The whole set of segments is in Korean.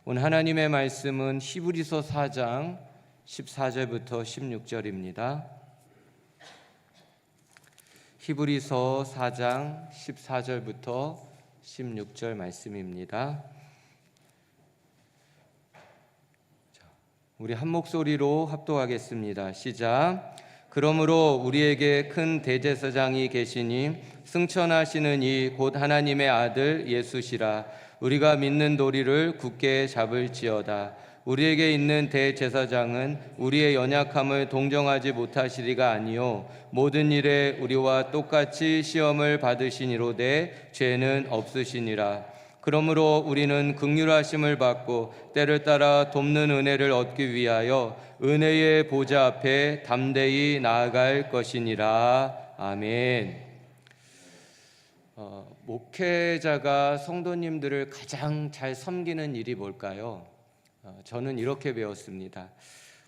오늘 하나님의 말씀은 히브리서 4장 14절부터 16절입니다. 히브리서 4장 14절부터 16절 말씀입니다. 우리 한 목소리로 합독하겠습니다. 시작. 그러므로 우리에게 큰 대제사장이 계시니 승천하시는 이 곧 하나님의 아들 예수시라. 우리가 믿는 도리를 굳게 잡을지어다. 우리에게 있는 대제사장은 우리의 연약함을 동정하지 못하시리가 아니요 모든 일에 우리와 똑같이 시험을 받으시니로되 죄는 없으시니라. 그러므로 우리는 긍휼하심을 받고 때를 따라 돕는 은혜를 얻기 위하여 은혜의 보좌 앞에 담대히 나아갈 것이니라. 아멘. 목회자가 성도님들을 가장 잘 섬기는 일이 뭘까요? 저는 이렇게 배웠습니다.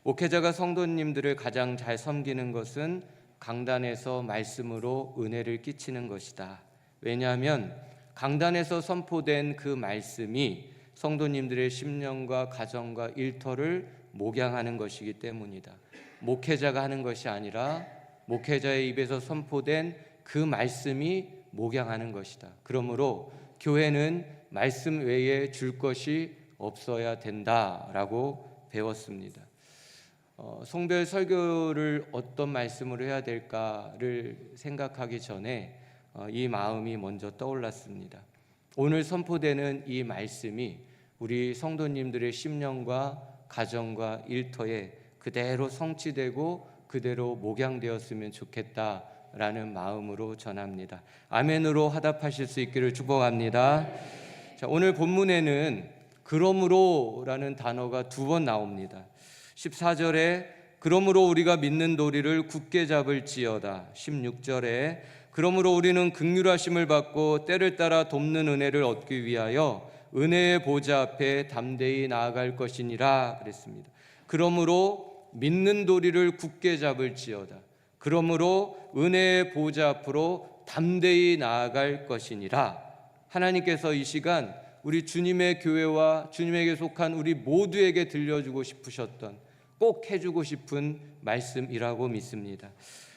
목회자가 성도님들을 가장 잘 섬기는 것은 강단에서 말씀으로 은혜를 끼치는 것이다. 왜냐하면 강단에서 선포된 그 말씀이 성도님들의 심령과 가정과 일터를 목양하는 것이기 때문이다. 목회자가 하는 것이 아니라 목회자의 입에서 선포된 그 말씀이 목양하는 것이다. 그러므로 교회는 말씀 외에 줄 것이 없어야 된다라고 배웠습니다. 송별 설교를 어떤 말씀으로 해야 될까를 생각하기 전에 이 마음이 먼저 떠올랐습니다. 오늘 선포되는 이 말씀이 우리 성도님들의 심령과 가정과 일터에 그대로 성취되고 그대로 목양되었으면 좋겠다라는 마음으로 전합니다. 아멘으로 화답하실 수 있기를 축복합니다. 자, 오늘 본문에는 그러므로라는 단어가 2번 나옵니다. 14절에 그러므로 우리가 믿는 도리를 굳게 잡을지어다. 16절에 그러므로 우리는 긍휼하심을 받고 때를 따라 돕는 은혜를 얻기 위하여 은혜의 보좌 앞에 담대히 나아갈 것이니라 그랬습니다. 그러므로 믿는 도리를 굳게 잡을지어다. 그러므로 은혜의 보좌 앞으로 담대히 나아갈 것이니라. 하나님께서 이 시간 우리 주님의 교회와 주님에게 속한 우리 모두에게 들려주고 싶으셨던, 꼭 해주고 싶은 말씀이라고 믿습니다.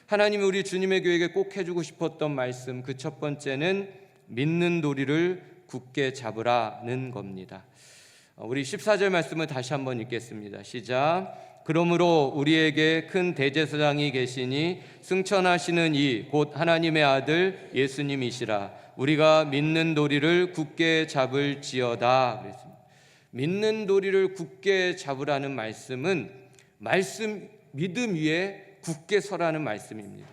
하나님이 우리 주님의 교회에게 꼭 해주고 싶었던 말씀, 그 첫 번째는 믿는 도리를 굳게 잡으라는 겁니다. 우리 14절 말씀을 다시 한번 읽겠습니다. 시작. 그러므로 우리에게 큰 대제사장이 계시니 승천하시는 이 곧 하나님의 아들 예수님이시라. 우리가 믿는 도리를 굳게 잡을지어다 그랬습니다. 믿는 도리를 굳게 잡으라는 말씀은 믿음 위에 굳게 서라는 말씀입니다.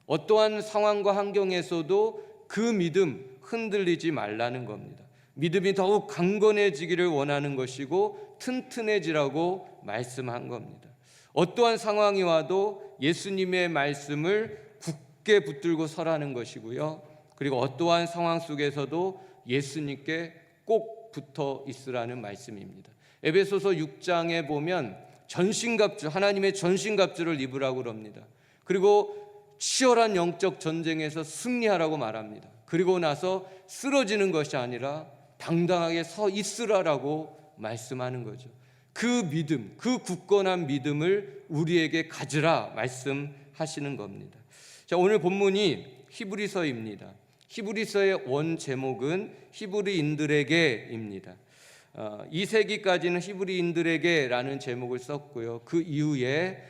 어떠한 상황과 환경에서도 그 믿음 흔들리지 말라는 겁니다. 믿음이 더욱 강건해지기를 원하는 것이고 튼튼해지라고 말씀한 겁니다. 어떠한 상황이 와도 예수님의 말씀을 굳게 붙들고 서라는 것이고요. 그리고 어떠한 상황 속에서도 예수님께 꼭 붙어 있으라는 말씀입니다. 에베소서 6장에 보면 전신갑주, 하나님의 전신갑주를 입으라고 그럽니다. 그리고 치열한 영적 전쟁에서 승리하라고 말합니다. 그리고 나서 쓰러지는 것이 아니라 당당하게 서 있으라라고 말씀하는 거죠. 그 믿음, 그 굳건한 믿음을 우리에게 가지라 말씀하시는 겁니다. 자, 오늘 본문이 히브리서입니다. 히브리서의 원 제목은 히브리인들에게입니다. 2세기까지는 히브리인들에게라는 제목을 썼고요. 그 이후에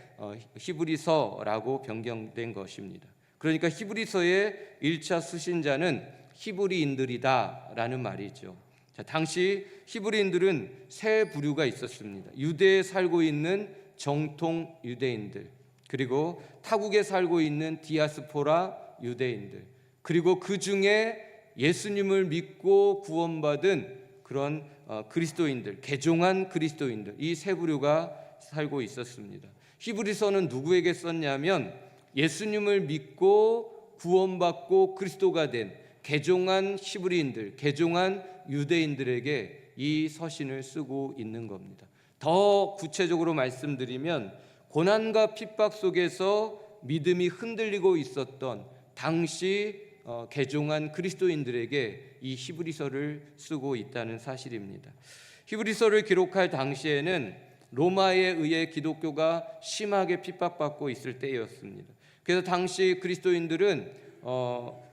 히브리서라고 변경된 것입니다. 그러니까 히브리서의 1차 수신자는 히브리인들이다라는 말이죠. 자, 당시 히브리인들은 세 부류가 있었습니다. 유대에 살고 있는 정통 유대인들, 그리고 타국에 살고 있는 디아스포라 유대인들, 그리고 그 중에 예수님을 믿고 구원받은 그런 그리스도인들, 개종한 그리스도인들, 이 세 부류가 살고 있었습니다. 히브리서는 누구에게 썼냐면 예수님을 믿고 구원받고 그리스도가 된 개종한 히브리인들, 개종한 유대인들에게 이 서신을 쓰고 있는 겁니다. 더 구체적으로 말씀드리면 고난과 핍박 속에서 믿음이 흔들리고 있었던 당시 개종한 그리스도인들에게 이 히브리서를 쓰고 있다는 사실입니다. 히브리서를 기록할 당시에는 로마에 의해 기독교가 심하게 핍박받고 있을 때였습니다. 그래서 당시 그리스도인들은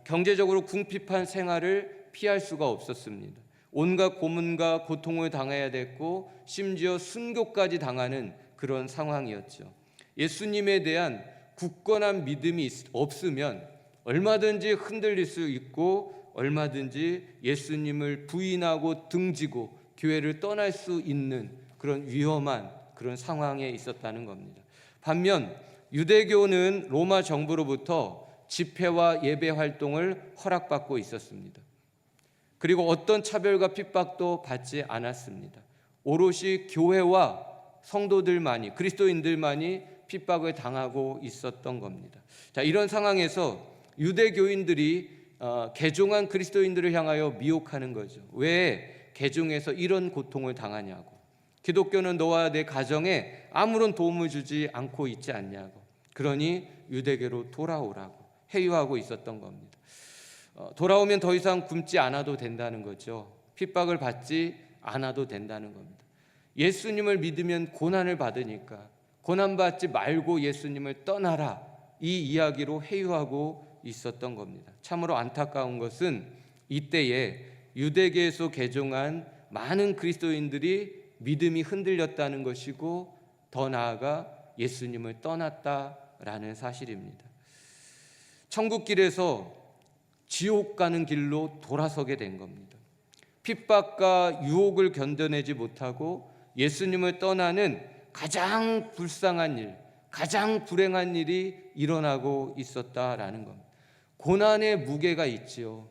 경제적으로 궁핍한 생활을 피할 수가 없었습니다. 온갖 고문과 고통을 당해야 됐고 심지어 순교까지 당하는 그런 상황이었죠. 예수님에 대한 굳건한 믿음이 없으면 얼마든지 흔들릴 수 있고 얼마든지 예수님을 부인하고 등지고 교회를 떠날 수 있는 그런 위험한 그런 상황에 있었다는 겁니다. 반면 유대교는 로마 정부로부터 집회와 예배 활동을 허락받고 있었습니다. 그리고 어떤 차별과 핍박도 받지 않았습니다. 오롯이 교회와 성도들만이, 그리스도인들만이 핍박을 당하고 있었던 겁니다. 자, 이런 상황에서 유대교인들이 개종한 그리스도인들을 향하여 미혹하는 거죠. 왜 개종해서 이런 고통을 당하냐고. 기독교는 너와 내 가정에 아무런 도움을 주지 않고 있지 않냐고. 그러니 유대교로 돌아오라고 회유하고 있었던 겁니다. 돌아오면 더 이상 굶지 않아도 된다는 거죠. 핍박을 받지 않아도 된다는 겁니다. 예수님을 믿으면 고난을 받으니까 고난받지 말고 예수님을 떠나라, 이 이야기로 회유하고 있었던 겁니다. 참으로 안타까운 것은 이때에 유대계에서 개종한 많은 그리스도인들이 믿음이 흔들렸다는 것이고 더 나아가 예수님을 떠났다라는 사실입니다. 천국길에서 지옥 가는 길로 돌아서게 된 겁니다. 핍박과 유혹을 견뎌내지 못하고 예수님을 떠나는 가장 불쌍한 일, 가장 불행한 일이 일어나고 있었다라는 겁니다. 고난의 무게가 있지요.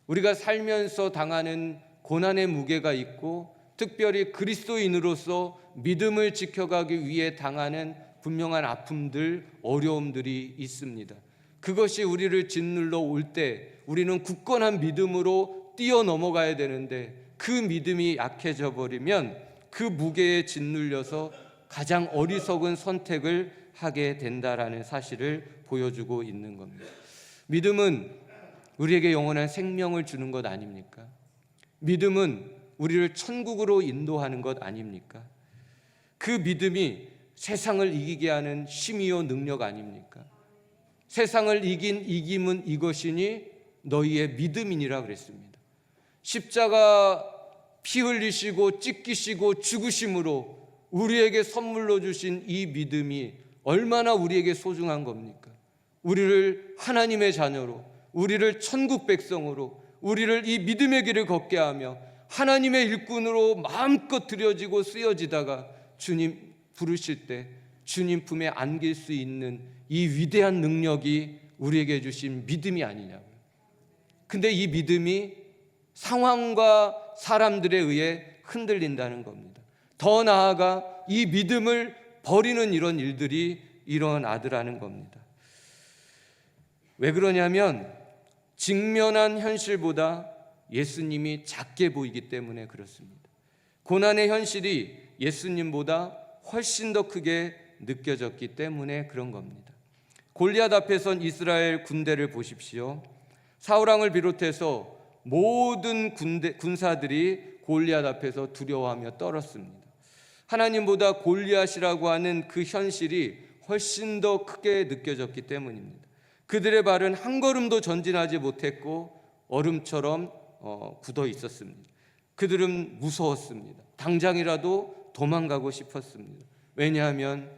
우리가 살면서 당하는 고난의 무게가 있고 특별히 그리스도인으로서 믿음을 지켜가기 위해 당하는 분명한 아픔들, 어려움들이 있습니다. 그것이 우리를 짓눌러 올 때 우리는 굳건한 믿음으로 뛰어넘어가야 되는데 그 믿음이 약해져 버리면 그 무게에 짓눌려서 가장 어리석은 선택을 하게 된다라는 사실을 보여주고 있는 겁니다. 믿음은 우리에게 영원한 생명을 주는 것 아닙니까? 믿음은 우리를 천국으로 인도하는 것 아닙니까? 그 믿음이 세상을 이기게 하는 힘이요 능력 아닙니까? 세상을 이긴 이김은 이것이니 너희의 믿음이니라 그랬습니다. 십자가 피 흘리시고 찢기시고 죽으심으로 우리에게 선물로 주신 이 믿음이 얼마나 우리에게 소중한 겁니까? 우리를 하나님의 자녀로, 우리를 천국 백성으로, 우리를 이 믿음의 길을 걷게 하며 하나님의 일꾼으로 마음껏 들여지고 쓰여지다가 주님 부르실 때 주님 품에 안길 수 있는 이 위대한 능력이 우리에게 주신 믿음이 아니냐고요. 근데 이 믿음이 상황과 사람들에 의해 흔들린다는 겁니다. 더 나아가 이 믿음을 버리는 이런 일들이 일어나더라는 겁니다. 왜 그러냐면 직면한 현실보다 예수님이 작게 보이기 때문에 그렇습니다. 고난의 현실이 예수님보다 훨씬 더 크게 느껴졌기 때문에 그런 겁니다. 골리앗 앞에 선 이스라엘 군대를 보십시오. 사울왕을 비롯해서 모든 군사들이 골리앗 앞에서 두려워하며 떨었습니다. 하나님보다 골리앗이라고 하는 그 현실이 훨씬 더 크게 느껴졌기 때문입니다. 그들의 발은 한 걸음도 전진하지 못했고 얼음처럼 굳어 있었습니다. 그들은 무서웠습니다. 당장이라도 도망가고 싶었습니다. 왜냐하면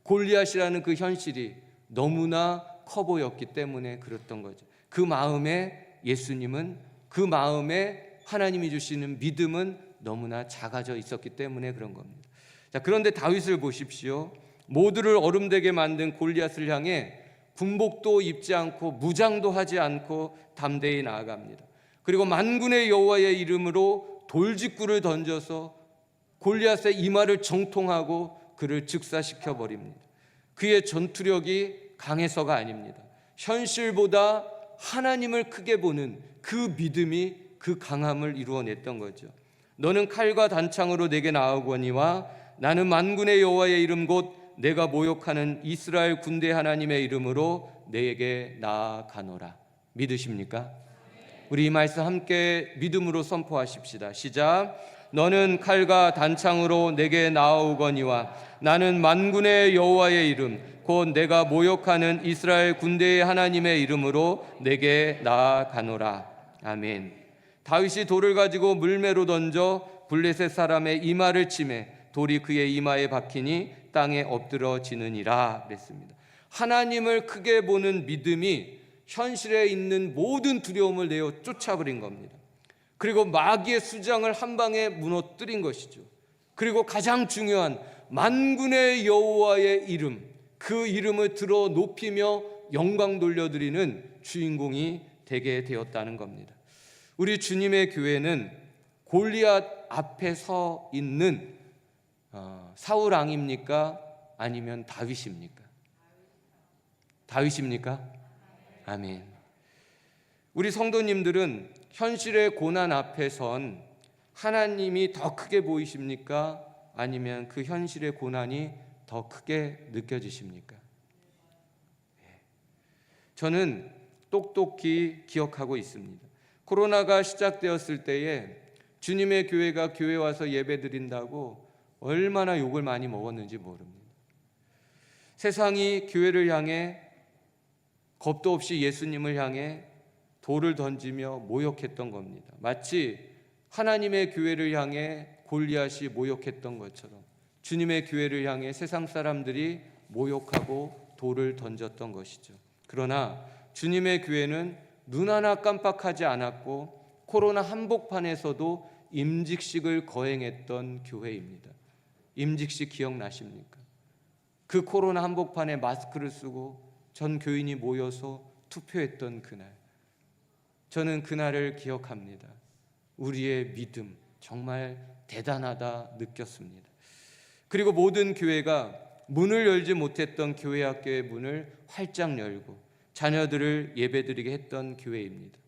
골리앗이라는 그 현실이 너무나 커 보였기 때문에 그랬던 거죠. 그 마음에 예수님은, 그 마음에 하나님이 주시는 믿음은 너무나 작아져 있었기 때문에 그런 겁니다. 자, 그런데 다윗을 보십시오. 모두를 얼음되게 만든 골리앗을 향해 군복도 입지 않고 무장도 하지 않고 담대히 나아갑니다. 그리고 만군의 여호와의 이름으로 돌직구를 던져서 골리앗의 이마를 정통하고 그를 즉사시켜 버립니다. 그의 전투력이 강해서가 아닙니다. 현실보다 하나님을 크게 보는 그 믿음이 그 강함을 이루어냈던 거죠. 너는 칼과 단창으로 내게 나아오거니와 나는 만군의 여호와의 이름 곧 내가 모욕하는 이스라엘 군대 하나님의 이름으로 내게 나아가노라. 믿으십니까? 우리 이 말씀 함께 믿음으로 선포하십시다. 시작. 너는 칼과 단창으로 내게 나아오거니와 나는 만군의 여호와의 이름 곧 내가 모욕하는 이스라엘 군대의 하나님의 이름으로 내게 나아가노라. 아멘. 다윗이 돌을 가지고 물매로 던져 블레셋 사람의 이마를 치매 돌이 그의 이마에 박히니 땅에 엎드러지느니라 그랬습니다. 하나님을 크게 보는 믿음이 현실에 있는 모든 두려움을 내어 쫓아버린 겁니다. 그리고 마귀의 수장을 한 방에 무너뜨린 것이죠. 그리고 가장 중요한 만군의 여호와의 이름, 그 이름을 들어 높이며 영광 돌려드리는 주인공이 되게 되었다는 겁니다. 우리 주님의 교회는 골리앗 앞에 서 있는 사울 왕입니까? 아니면 다윗입니까? 다윗입니까? 아멘. 우리 성도님들은 현실의 고난 앞에 선 하나님이 더 크게 보이십니까? 아니면 그 현실의 고난이 더 크게 느껴지십니까? 저는 똑똑히 기억하고 있습니다. 코로나가 시작되었을 때에 주님의 교회가 교회 와서 예배 드린다고 얼마나 욕을 많이 먹었는지 모릅니다. 세상이 교회를 향해 겁도 없이 예수님을 향해 돌을 던지며 모욕했던 겁니다. 마치 하나님의 교회를 향해 골리앗이 모욕했던 것처럼 주님의 교회를 향해 세상 사람들이 모욕하고 돌을 던졌던 것이죠. 그러나 주님의 교회는 눈 하나 깜빡하지 않았고 코로나 한복판에서도 임직식을 거행했던 교회입니다. 임직식 기억나십니까? 그 코로나 한복판에 마스크를 쓰고 전 교인이 모여서 투표했던 그날, 저는 그날을 기억합니다. 우리의 믿음 정말 대단하다 느꼈습니다. 그리고 모든 교회가 문을 열지 못했던 교회 학교의 문을 활짝 열고 자녀들을 예배드리게 했던 교회입니다.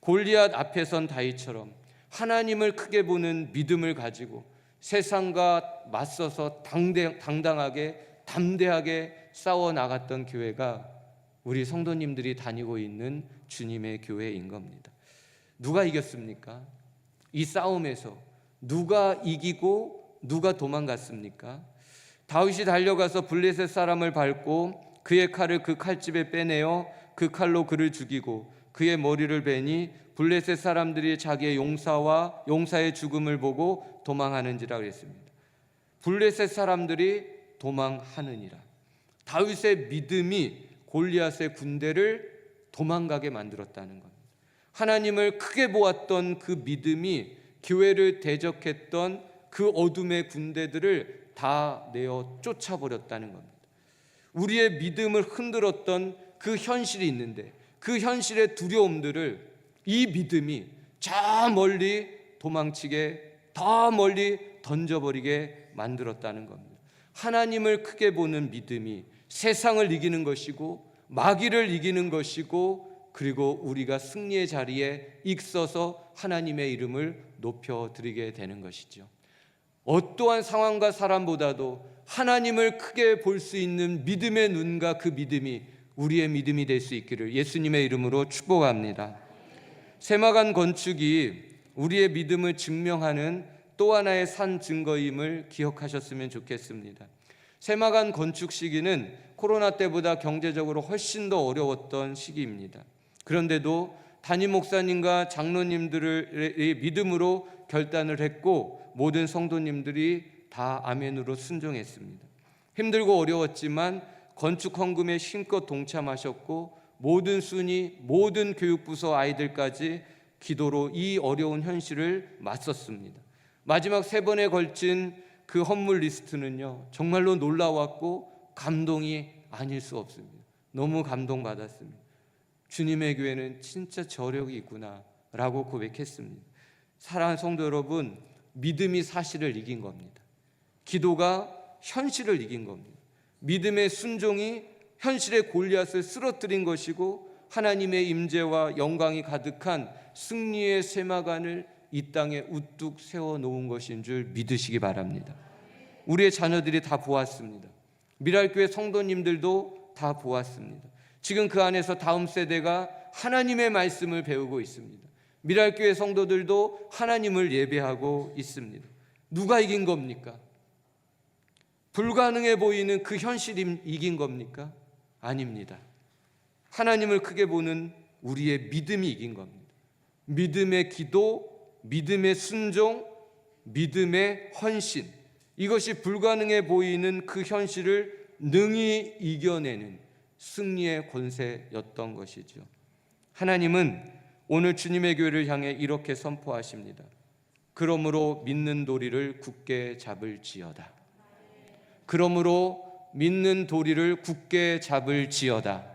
골리앗 앞에 선 다윗처럼 하나님을 크게 보는 믿음을 가지고 세상과 맞서서 당당하게 담대하게 싸워 나갔던 교회가 우리 성도님들이 다니고 있는 주님의 교회인 겁니다. 누가 이겼습니까? 이 싸움에서 누가 이기고 누가 도망갔습니까? 다윗이 달려가서 블레셋 사람을 밟고 그의 칼을 그 칼집에 빼내어 그 칼로 그를 죽이고 그의 머리를 베니 블레셋 사람들이 자기의 용사의 죽음을 보고 도망하는지라 그랬습니다. 블레셋 사람들이 도망하느니라. 다윗의 믿음이 골리앗의 군대를 도망가게 만들었다는 겁니다. 하나님을 크게 보았던 그 믿음이 교회를 대적했던 그 어둠의 군대들을 다 내어 쫓아버렸다는 겁니다. 우리의 믿음을 흔들었던 그 현실이 있는데 그 현실의 두려움들을 이 믿음이 저 멀리 도망치게, 더 멀리 던져버리게 만들었다는 겁니다. 하나님을 크게 보는 믿음이 세상을 이기는 것이고 마귀를 이기는 것이고 그리고 우리가 승리의 자리에 있어서 하나님의 이름을 높여드리게 되는 것이죠. 어떠한 상황과 사람보다도 하나님을 크게 볼 수 있는 믿음의 눈과 그 믿음이 우리의 믿음이 될 수 있기를 예수님의 이름으로 축복합니다. 세마간 건축이 우리의 믿음을 증명하는 또 하나의 산 증거임을 기억하셨으면 좋겠습니다. 세마간 건축 시기는 코로나 때보다 경제적으로 훨씬 더 어려웠던 시기입니다. 그런데도 담임 목사님과 장로님들의 믿음으로 결단을 했고 모든 성도님들이 다 아멘으로 순종했습니다. 힘들고 어려웠지만 건축 헌금에 힘껏 동참하셨고 모든 순위, 모든 교육부서 아이들까지 기도로 이 어려운 현실을 맞섰습니다. 마지막 3번에 걸친 그 헌물 리스트는요 정말로 놀라웠고 감동이 아닐 수 없습니다. 너무 감동받았습니다. 주님의 교회는 진짜 저력이 있구나 라고 고백했습니다. 사랑하는 성도 여러분, 믿음이 사실을 이긴 겁니다. 기도가 현실을 이긴 겁니다. 믿음의 순종이 현실의 골리앗을 쓰러뜨린 것이고 하나님의 임재와 영광이 가득한 승리의 세마간을 이 땅에 우뚝 세워놓은 것인 줄 믿으시기 바랍니다. 우리의 자녀들이 다 보았습니다. 미랄교회 성도님들도 다 보았습니다. 지금 그 안에서 다음 세대가 하나님의 말씀을 배우고 있습니다. 미랄교회 성도들도 하나님을 예배하고 있습니다. 누가 이긴 겁니까? 불가능해 보이는 그 현실이 이긴 겁니까? 아닙니다. 하나님을 크게 보는 우리의 믿음이 이긴 겁니다. 믿음의 기도, 믿음의 순종, 믿음의 헌신, 이것이 불가능해 보이는 그 현실을 능히 이겨내는 승리의 권세였던 것이죠. 하나님은 오늘 주님의 교회를 향해 이렇게 선포하십니다. 그러므로 믿는 도리를 굳게 잡을지어다. 그러므로 믿는 도리를 굳게 잡을지어다.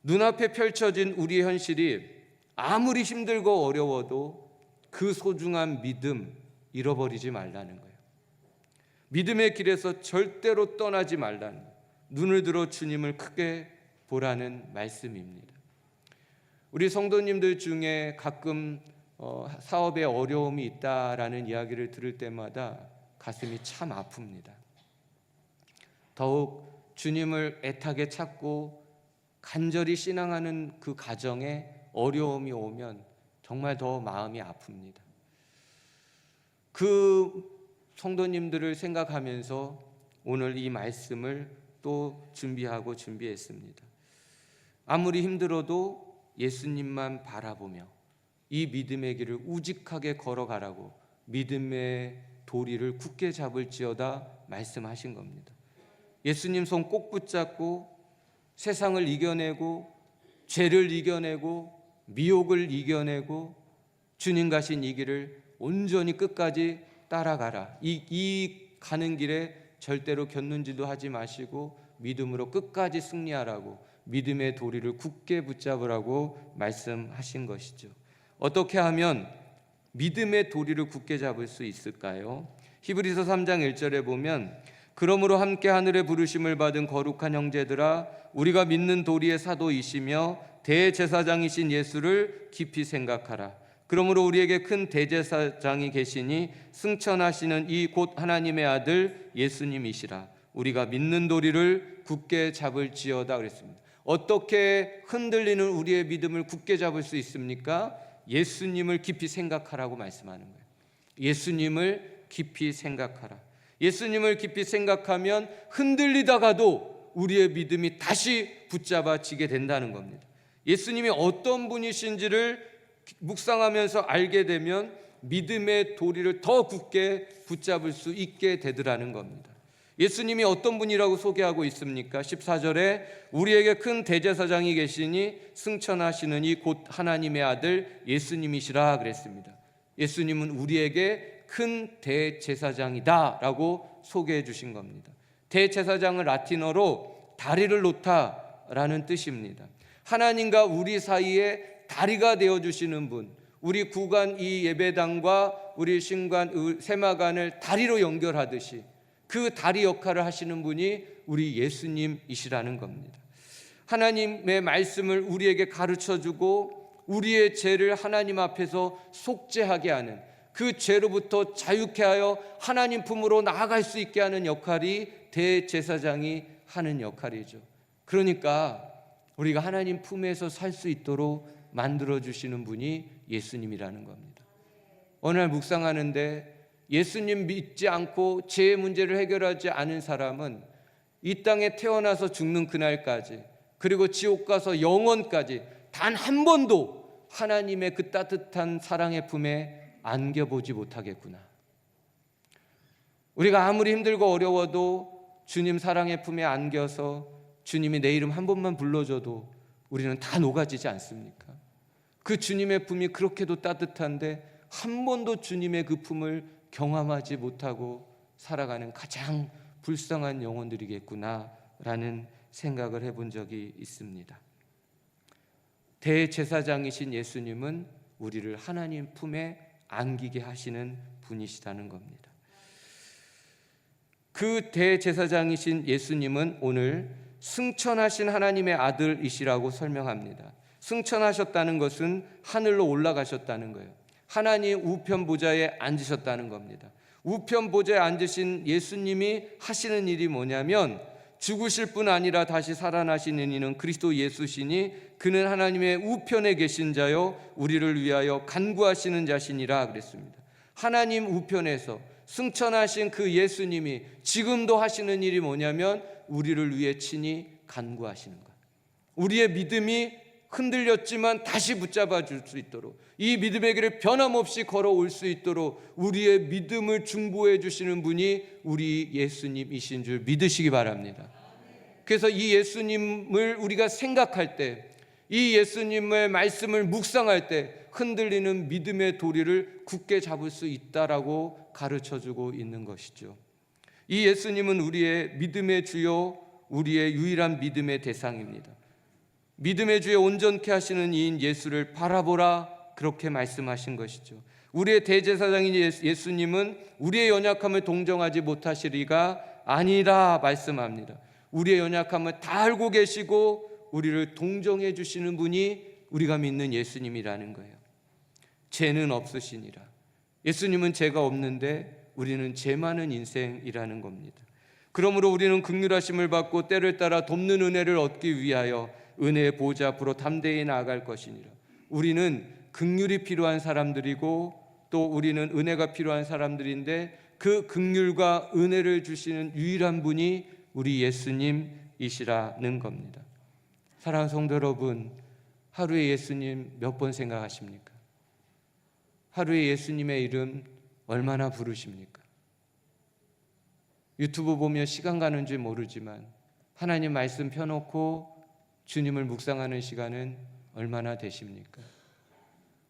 눈앞에 펼쳐진 우리의 현실이 아무리 힘들고 어려워도 그 소중한 믿음 잃어버리지 말라는 거예요. 믿음의 길에서 절대로 떠나지 말라는 거예요. 눈을 들어 주님을 크게 보라는 말씀입니다. 우리 성도님들 중에 가끔 사업에 어려움이 있다라는 이야기를 들을 때마다 가슴이 참 아픕니다. 더욱 주님을 애타게 찾고 간절히 신앙하는 그 가정에 어려움이 오면 정말 더 마음이 아픕니다. 그 성도님들을 생각하면서 오늘 이 말씀을 또 준비했습니다. 아무리 힘들어도 예수님만 바라보며 이 믿음의 길을 우직하게 걸어가라고 믿음의 도리를 굳게 잡을지어다 말씀하신 겁니다. 예수님 손 꼭 붙잡고 세상을 이겨내고 죄를 이겨내고 미혹을 이겨내고 주님 가신 이 길을 온전히 끝까지 따라가라. 이 가는 길에 절대로 곁눈질도 하지 마시고 믿음으로 끝까지 승리하라고 믿음의 도리를 굳게 붙잡으라고 말씀하신 것이죠. 어떻게 하면 믿음의 도리를 굳게 잡을 수 있을까요? 히브리서 3장 1절에 보면 그러므로 함께 하늘의 부르심을 받은 거룩한 형제들아 우리가 믿는 도리의 사도이시며 대제사장이신 예수를 깊이 생각하라. 그러므로 우리에게 큰 대제사장이 계시니 승천하시는 이 곧 하나님의 아들 예수님이시라. 우리가 믿는 도리를 굳게 잡을지어다 그랬습니다. 어떻게 흔들리는 우리의 믿음을 굳게 잡을 수 있습니까? 예수님을 깊이 생각하라고 말씀하는 거예요. 예수님을 깊이 생각하라. 예수님을 깊이 생각하면 흔들리다가도 우리의 믿음이 다시 붙잡아지게 된다는 겁니다. 예수님이 어떤 분이신지를 묵상하면서 알게 되면 믿음의 도리를 더 굳게 붙잡을 수 있게 되더라는 겁니다. 예수님이 어떤 분이라고 소개하고 있습니까? 14절에 우리에게 큰 대제사장이 계시니 승천하시는 이 곧 하나님의 아들 예수님이시라 그랬습니다. 예수님은 우리에게 큰 대제사장이다 라고 소개해 주신 겁니다. 대제사장은 라틴어로 다리를 놓다라는 뜻입니다. 하나님과 우리 사이에 다리가 되어주시는 분, 우리 구간 이 예배당과 우리 신관 세마관을 다리로 연결하듯이 그 다리 역할을 하시는 분이 우리 예수님이시라는 겁니다. 하나님의 말씀을 우리에게 가르쳐주고 우리의 죄를 하나님 앞에서 속죄하게 하는, 그 죄로부터 자유케 하여 하나님 품으로 나아갈 수 있게 하는 역할이 대제사장이 하는 역할이죠. 그러니까 우리가 하나님 품에서 살 수 있도록 만들어주시는 분이 예수님이라는 겁니다. 어느 날 묵상하는데 예수님 믿지 않고 죄의 문제를 해결하지 않은 사람은 이 땅에 태어나서 죽는 그날까지, 그리고 지옥 가서 영원까지 단 한 번도 하나님의 그 따뜻한 사랑의 품에 안겨보지 못하겠구나. 우리가 아무리 힘들고 어려워도 주님 사랑의 품에 안겨서 주님이 내 이름 한 번만 불러줘도 우리는 다 녹아지지 않습니까? 그 주님의 품이 그렇게도 따뜻한데 한 번도 주님의 그 품을 경험하지 못하고 살아가는 가장 불쌍한 영혼들이겠구나라는 생각을 해본 적이 있습니다. 대제사장이신 예수님은 우리를 하나님 품에 안기게 하시는 분이시다는 겁니다. 그 대제사장이신 예수님은 오늘 승천하신 하나님의 아들이시라고 설명합니다. 승천하셨다는 것은 하늘로 올라가셨다는 거예요. 하나님 우편 보좌에 앉으셨다는 겁니다. 우편 보좌에 앉으신 예수님이 하시는 일이 뭐냐면 죽으실 뿐 아니라 다시 살아나시는 이는 그리스도 예수시니 그는 하나님의 우편에 계신 자요 우리를 위하여 간구하시는 자시니라 그랬습니다. 하나님 우편에서 승천하신 그 예수님이 지금도 하시는 일이 뭐냐면 우리를 위해 친히 간구하시는 것. 우리의 믿음이 흔들렸지만 다시 붙잡아 줄 수 있도록, 이 믿음의 길을 변함없이 걸어올 수 있도록 우리의 믿음을 중보해 주시는 분이 우리 예수님이신 줄 믿으시기 바랍니다. 그래서 이 예수님을 우리가 생각할 때, 이 예수님의 말씀을 묵상할 때 흔들리는 믿음의 도리를 굳게 잡을 수 있다라고 가르쳐주고 있는 것이죠. 이 예수님은 우리의 믿음의 주요, 우리의 유일한 믿음의 대상입니다. 믿음의 주에 온전케 하시는 이인 예수를 바라보라, 그렇게 말씀하신 것이죠. 우리의 대제사장인 예수님은 우리의 연약함을 동정하지 못하시리가 아니라 말씀합니다. 우리의 연약함을 다 알고 계시고 우리를 동정해 주시는 분이 우리가 믿는 예수님이라는 거예요. 죄는 없으시니라. 예수님은 죄가 없는데 우리는 죄 많은 인생이라는 겁니다. 그러므로 우리는 긍휼하심을 받고 때를 따라 돕는 은혜를 얻기 위하여 은혜의 보좌 앞으로 담대히 나아갈 것이니라. 우리는 긍휼이 필요한 사람들이고 또 우리는 은혜가 필요한 사람들인데 그 긍휼과 은혜를 주시는 유일한 분이 우리 예수님이시라는 겁니다. 사랑하는 성도 여러분, 하루에 예수님 몇 번 생각하십니까? 하루에 예수님의 이름 얼마나 부르십니까? 유튜브 보면 시간 가는 줄 모르지만 하나님 말씀 펴놓고 주님을 묵상하는 시간은 얼마나 되십니까?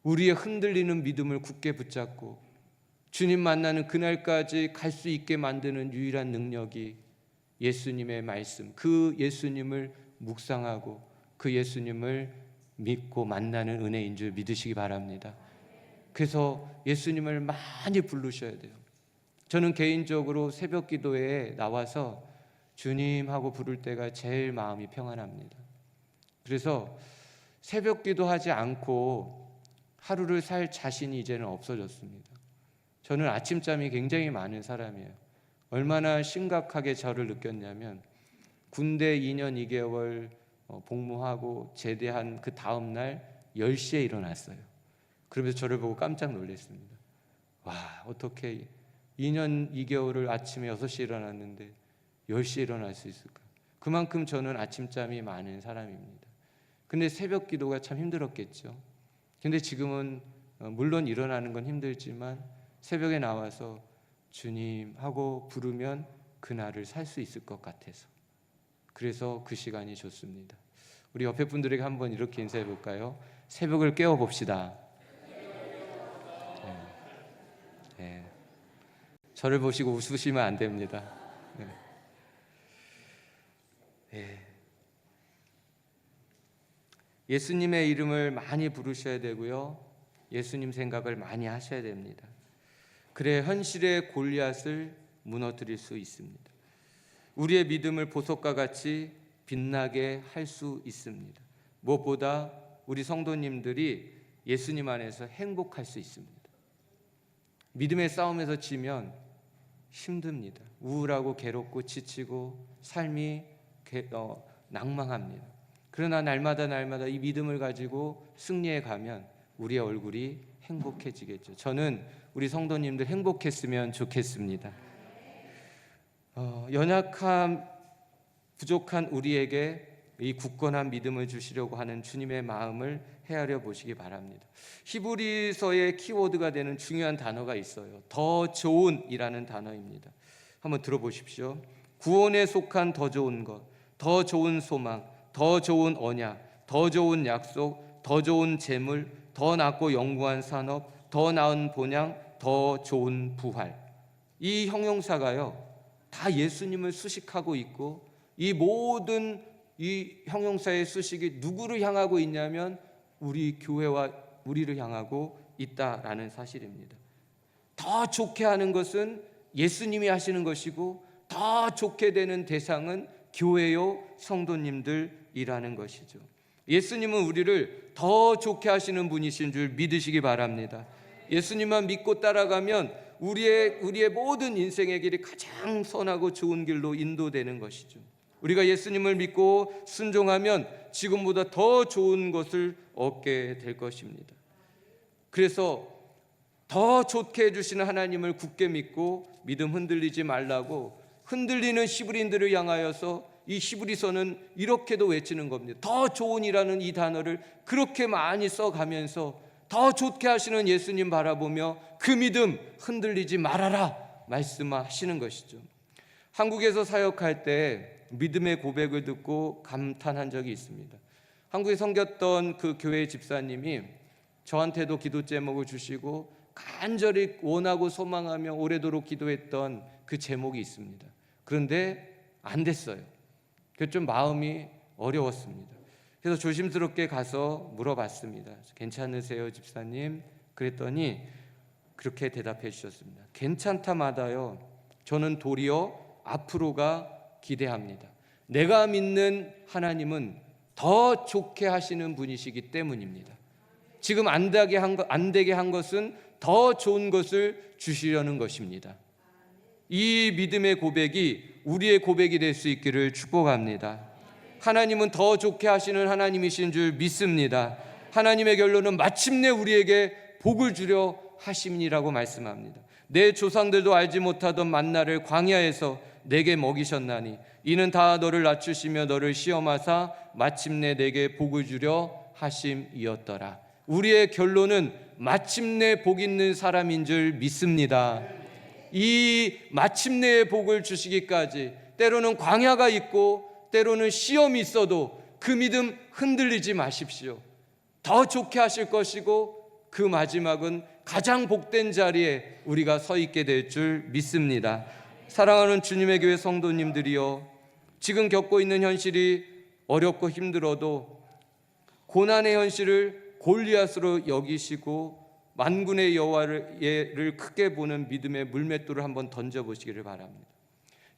우리의 흔들리는 믿음을 굳게 붙잡고 주님 만나는 그날까지 갈 수 있게 만드는 유일한 능력이 예수님의 말씀, 그 예수님을 묵상하고 그 예수님을 믿고 만나는 은혜인 줄 믿으시기 바랍니다. 그래서 예수님을 많이 부르셔야 돼요. 저는 개인적으로 새벽 기도에 나와서 주님 하고 부를 때가 제일 마음이 평안합니다. 그래서 새벽 기도하지 않고 하루를 살 자신이 이제는 없어졌습니다. 저는 아침잠이 굉장히 많은 사람이에요. 얼마나 심각하게 저를 느꼈냐면 군대 2년 2개월 복무하고 제대한 그 다음 날 10시에 일어났어요. 그러면서 저를 보고 깜짝 놀랐습니다. 와, 어떻게 2년 2개월을 아침에 6시에 일어났는데 10시에 일어날 수 있을까? 그만큼 저는 아침잠이 많은 사람입니다. 근데 새벽 기도가 참 힘들었겠죠. 근데 지금은 물론 일어나는 건 힘들지만 새벽에 나와서 주님 하고 부르면 그날을 살 수 있을 것 같아서, 그래서 그 시간이 좋습니다. 우리 옆에 분들에게 한번 이렇게 인사해 볼까요? 새벽을 깨워 봅시다. 네. 저를 보시고 웃으시면 안 됩니다. 네. 네. 예수님의 이름을 많이 부르셔야 되고요, 예수님 생각을 많이 하셔야 됩니다. 그래 현실의 골리앗을 무너뜨릴 수 있습니다. 우리의 믿음을 보석과 같이 빛나게 할 수 있습니다. 무엇보다 우리 성도님들이 예수님 안에서 행복할 수 있습니다. 믿음의 싸움에서 지면 힘듭니다. 우울하고 괴롭고 지치고 삶이 낭망합니다. 그러나 날마다 이 믿음을 가지고 승리해 가면 우리의 얼굴이 행복해지겠죠. 저는 우리 성도님들 행복했으면 좋겠습니다. 연약함, 부족한 우리에게 이 굳건한 믿음을 주시려고 하는 주님의 마음을 헤아려 보시기 바랍니다. 히브리서의 키워드가 되는 중요한 단어가 있어요. 더 좋은이라는 단어입니다. 한번 들어보십시오. 구원에 속한 더 좋은 것, 더 좋은 소망, 더 좋은 언약, 더 좋은 약속, 더 좋은 재물, 더 낫고 영구한 산업, 더 나은 본향, 더 좋은 부활. 이 형용사가요, 다 예수님을 수식하고 있고, 이 모든 이 형용사의 수식이 누구를 향하고 있냐면 우리 교회와 우리를 향하고 있다라는 사실입니다. 더 좋게 하는 것은 예수님이 하시는 것이고, 더 좋게 되는 대상은 교회요 성도님들이라는 것이죠. 예수님은 우리를 더 좋게 하시는 분이신 줄 믿으시기 바랍니다. 예수님만 믿고 따라가면 우리의 모든 인생의 길이 가장 선하고 좋은 길로 인도되는 것이죠. 우리가 예수님을 믿고 순종하면 지금보다 더 좋은 것을 얻게 될 것입니다. 그래서 더 좋게 해주시는 하나님을 굳게 믿고 믿음 흔들리지 말라고 흔들리는 히브리인들을 향하여서 이 히브리서는 이렇게도 외치는 겁니다. 더 좋은이라는 이 단어를 그렇게 많이 써가면서 더 좋게 하시는 예수님 바라보며 그 믿음 흔들리지 말아라 말씀하시는 것이죠. 한국에서 사역할 때 믿음의 고백을 듣고 감탄한 적이 있습니다. 한국에 섬겼던 그 교회 집사님이 저한테도 기도 제목을 주시고 간절히 원하고 소망하며 오래도록 기도했던 그 제목이 있습니다. 그런데 안 됐어요. 그래서 좀 마음이 어려웠습니다. 그래서 조심스럽게 가서 물어봤습니다. 괜찮으세요, 집사님? 그랬더니 그렇게 대답해 주셨습니다. 괜찮다마다요, 저는 도리어 앞으로가 기대합니다. 내가 믿는 하나님은 더 좋게 하시는 분이시기 때문입니다. 지금 안 되게 한 것은 더 좋은 것을 주시려는 것입니다. 이 믿음의 고백이 우리의 고백이 될 수 있기를 축복합니다. 하나님은 더 좋게 하시는 하나님이신 줄 믿습니다. 하나님의 결론은 마침내 우리에게 복을 주려 하심이라고 말씀합니다. 내 조상들도 알지 못하던 만나를 광야에서 내게 먹이셨나니 이는 다 너를 낮추시며 너를 시험하사 마침내 내게 복을 주려 하심이었더라. 우리의 결론은 마침내 복 있는 사람인 줄 믿습니다. 이 마침내의 복을 주시기까지 때로는 광야가 있고 때로는 시험이 있어도 그 믿음 흔들리지 마십시오. 더 좋게 하실 것이고 그 마지막은 가장 복된 자리에 우리가 서 있게 될 줄 믿습니다. 사랑하는 주님의 교회 성도님들이여, 지금 겪고 있는 현실이 어렵고 힘들어도 고난의 현실을 골리앗으로 여기시고 만군의 여호와를 크게 보는 믿음의 물맷돌을 한번 던져보시기를 바랍니다.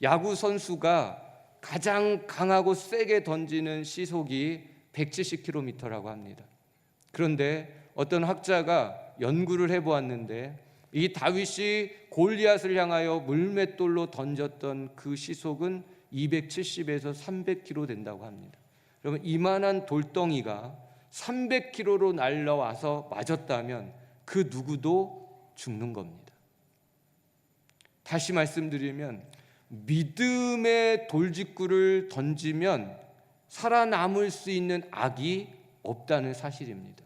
야구 선수가 가장 강하고 세게 던지는 시속이 170km라고 합니다. 그런데 어떤 학자가 연구를 해보았는데 이 다윗이 골리앗을 향하여 물맷돌로 던졌던 그 시속은 270에서 300km 된다고 합니다. 여러분, 이만한 돌덩이가 300km로 날라와서 맞았다면 그 누구도 죽는 겁니다. 다시 말씀드리면 믿음의 돌직구를 던지면 살아남을 수 있는 악이 없다는 사실입니다.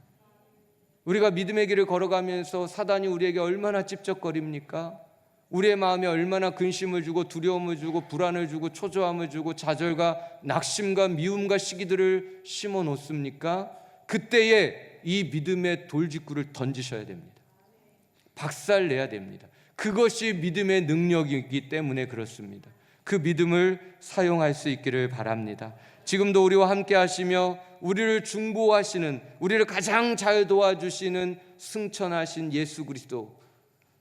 우리가 믿음의 길을 걸어가면서 사단이 우리에게 얼마나 찝쩍거립니까? 우리의 마음에 얼마나 근심을 주고 두려움을 주고 불안을 주고 초조함을 주고 좌절과 낙심과 미움과 시기들을 심어 놓습니까? 그때에 이 믿음의 돌직구를 던지셔야 됩니다. 박살내야 됩니다. 그것이 믿음의 능력이기 때문에 그렇습니다. 그 믿음을 사용할 수 있기를 바랍니다. 지금도 우리와 함께 하시며 우리를 중보하시는, 우리를 가장 잘 도와주시는 승천하신 예수 그리스도,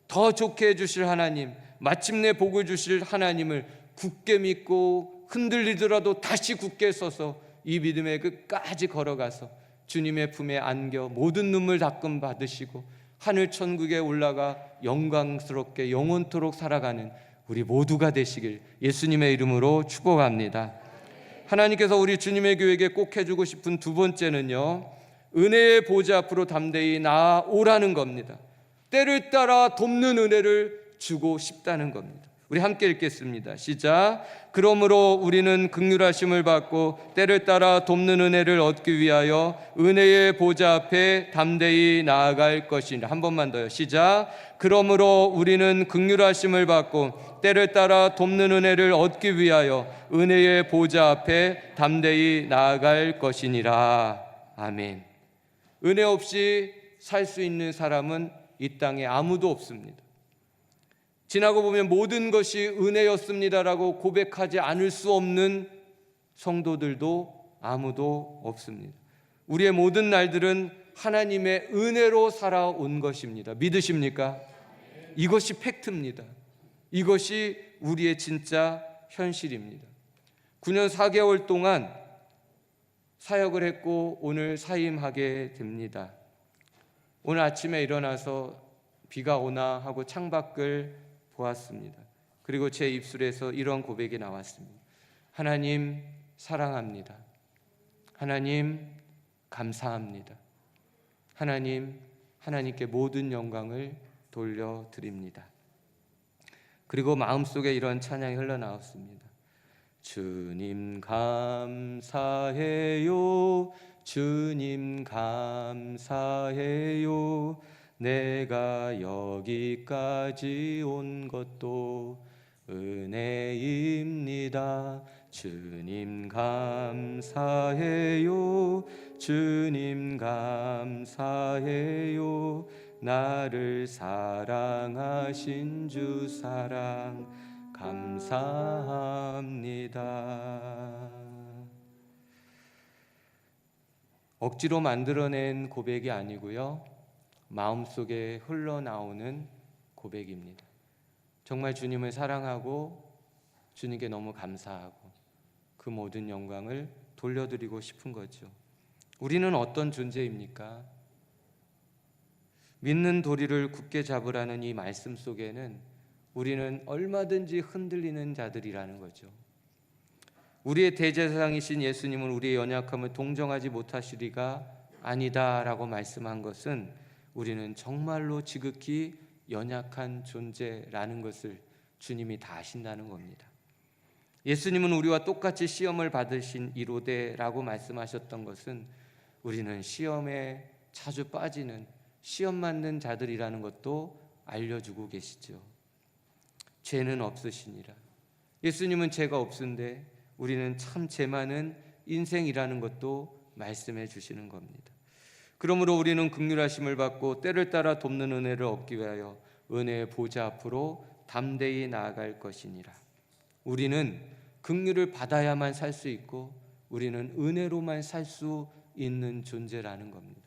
더 좋게 해주실 하나님, 마침내 복을 주실 하나님을 굳게 믿고 흔들리더라도 다시 굳게 서서 이 믿음의 끝까지 걸어가서 주님의 품에 안겨 모든 눈물 닦음 받으시고 하늘 천국에 올라가 영광스럽게 영원토록 살아가는 우리 모두가 되시길 예수님의 이름으로 축복합니다. 하나님께서 우리 주님의 교회에게 꼭 해주고 싶은 두 번째는요, 은혜의 보좌 앞으로 담대히 나아오라는 겁니다. 때를 따라 돕는 은혜를 주고 싶다는 겁니다. 우리 함께 읽겠습니다. 시작. 그러므로 우리는 긍휼하심을 받고 때를 따라 돕는 은혜를 얻기 위하여 은혜의 보좌 앞에 담대히 나아갈 것이니. 한 번만 더요. 시작. 그러므로 우리는 긍휼하심을 받고 때를 따라 돕는 은혜를 얻기 위하여 은혜의 보좌 앞에 담대히 나아갈 것이니라. 아멘. 은혜 없이 살 수 있는 사람은 이 땅에 아무도 없습니다. 지나고 보면 모든 것이 은혜였습니다라고 고백하지 않을 수 없는 성도들도 아무도 없습니다. 우리의 모든 날들은 하나님의 은혜로 살아온 것입니다. 믿으십니까? 이것이 팩트입니다. 이것이 우리의 진짜 현실입니다. 9년 4개월 동안 사역을 했고 오늘 사임하게 됩니다. 오늘 아침에 일어나서 비가 오나 하고 창밖을 보았습니다. 그리고 제 입술에서 이런 고백이 나왔습니다. 하나님 사랑합니다. 하나님 감사합니다. 하나님께 모든 영광을 돌려드립니다. 그리고 마음속에 이런 찬양이 흘러나왔습니다. 주님 감사해요. 주님 감사해요. 내가 여기까지 온 것도 은혜입니다. 주님 감사해요. 주님 감사해요. 나를 사랑하신 주 사랑 감사합니다. 억지로 만들어낸 고백이 아니고요, 마음속에 흘러나오는 고백입니다. 정말 주님을 사랑하고 주님께 너무 감사하고 그 모든 영광을 돌려드리고 싶은 거죠. 우리는 어떤 존재입니까? 믿는 도리를 굳게 잡으라는 이 말씀 속에는 우리는 얼마든지 흔들리는 자들이라는 거죠. 우리의 대제사장이신 예수님은 우리의 연약함을 동정하지 못하시리가 아니다라고 말씀한 것은 우리는 정말로 지극히 연약한 존재라는 것을 주님이 다 아신다는 겁니다. 예수님은 우리와 똑같이 시험을 받으신 이로되라고 말씀하셨던 것은 우리는 시험에 자주 빠지는 시험 맞는 자들이라는 것도 알려주고 계시죠. 죄는 없으시니라. 예수님은 죄가 없은데 우리는 참 죄 많은 인생이라는 것도 말씀해 주시는 겁니다. 그러므로 우리는 긍휼하심을 받고 때를 따라 돕는 은혜를 얻기 위하여 은혜의 보좌 앞으로 담대히 나아갈 것이니라. 우리는 긍휼을 받아야만 살 수 있고 우리는 은혜로만 살 수 있는 존재라는 겁니다.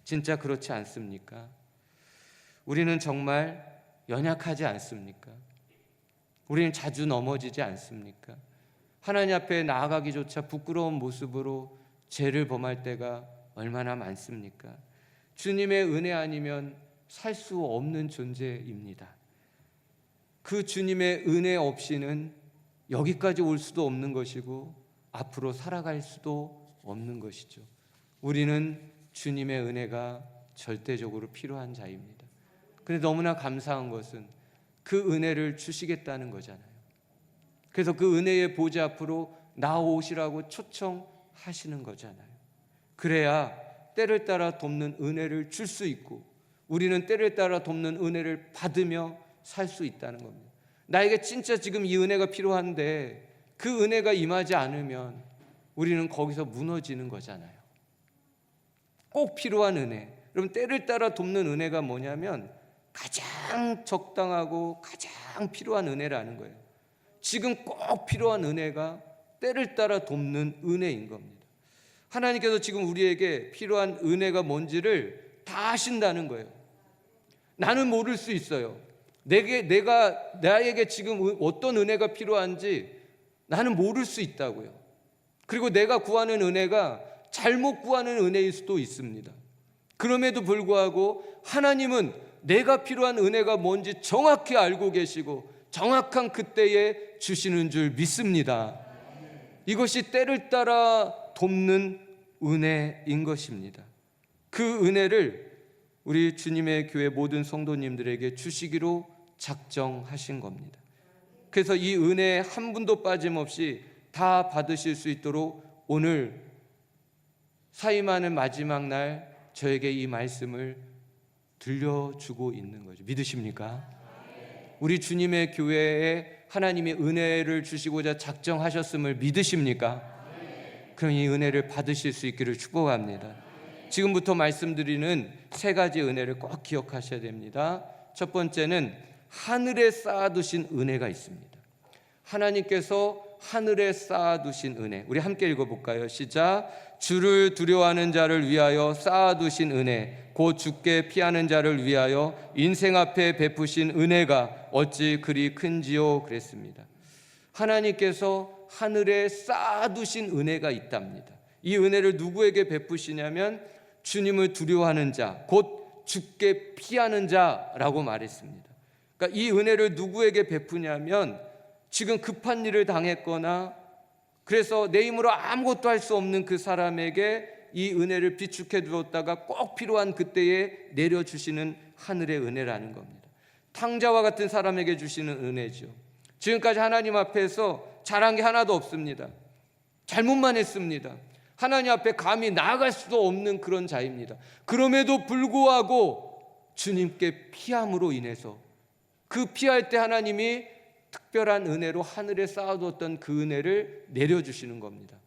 진짜 그렇지 않습니까? 우리는 정말 연약하지 않습니까? 우리는 자주 넘어지지 않습니까? 하나님 앞에 나아가기조차 부끄러운 모습으로 죄를 범할 때가 얼마나 많습니까? 주님의 은혜 아니면 살 수 없는 존재입니다. 그 주님의 은혜 없이는 여기까지 올 수도 없는 것이고 앞으로 살아갈 수도 없는 것이죠. 우리는 주님의 은혜가 절대적으로 필요한 자입니다. 그런데 너무나 감사한 것은 그 은혜를 주시겠다는 거잖아요. 그래서 그 은혜의 보좌 앞으로 나오시라고 초청하시는 거잖아요. 그래야 때를 따라 돕는 은혜를 줄 수 있고 우리는 때를 따라 돕는 은혜를 받으며 살 수 있다는 겁니다. 나에게 진짜 지금 이 은혜가 필요한데 그 은혜가 임하지 않으면 우리는 거기서 무너지는 거잖아요. 꼭 필요한 은혜, 여러분, 때를 따라 돕는 은혜가 뭐냐면 가장 적당하고 가장 필요한 은혜라는 거예요. 지금 꼭 필요한 은혜가 때를 따라 돕는 은혜인 겁니다. 하나님께서 지금 우리에게 필요한 은혜가 뭔지를 다 아신다는 거예요. 나는 모를 수 있어요. 나에게 지금 어떤 은혜가 필요한지 나는 모를 수 있다고요. 그리고 내가 구하는 은혜가 잘못 구하는 은혜일 수도 있습니다. 그럼에도 불구하고 하나님은 내가 필요한 은혜가 뭔지 정확히 알고 계시고 정확한 그때에 주시는 줄 믿습니다. 이것이 때를 따라 돕는 은혜인 것입니다. 그 은혜를 우리 주님의 교회 모든 성도님들에게 주시기로 작정하신 겁니다. 그래서 이 은혜 한 분도 빠짐없이 다 받으실 수 있도록 오늘 사임하는 마지막 날 저에게 이 말씀을 들려주고 있는 거죠. 믿으십니까? 우리 주님의 교회에 하나님이 은혜를 주시고자 작정하셨음을 믿으십니까? 그럼 이 은혜를 받으실 수 있기를 축복합니다. 지금부터 말씀드리는 세 가지 은혜를 꼭 기억하셔야 됩니다. 첫 번째는 하늘에 쌓아두신 은혜가 있습니다. 하나님께서 하늘에 쌓아두신 은혜, 우리 함께 읽어볼까요? 시작. 주를 두려워하는 자를 위하여 쌓아두신 은혜, 곧 주께 피하는 자를 위하여 인생 앞에 베푸신 은혜가 어찌 그리 큰지요. 그랬습니다. 하나님께서 하늘에 쌓아두신 은혜가 있답니다. 이 은혜를 누구에게 베푸시냐면 주님을 두려워하는 자, 곧 주께 피하는 자라고 말했습니다. 그러니까 이 은혜를 누구에게 베푸냐면 지금 급한 일을 당했거나 그래서 내 힘으로 아무것도 할 수 없는 그 사람에게 이 은혜를 비축해 두었다가 꼭 필요한 그때에 내려주시는 하늘의 은혜라는 겁니다. 탕자와 같은 사람에게 주시는 은혜죠. 지금까지 하나님 앞에서 잘한 게 하나도 없습니다. 잘못만 했습니다. 하나님 앞에 감히 나아갈 수도 없는 그런 자입니다. 그럼에도 불구하고 주님께 피함으로 인해서 그 피할 때 하나님이 특별한 은혜로 하늘에 쌓아두었던 그 은혜를 내려주시는 겁니다.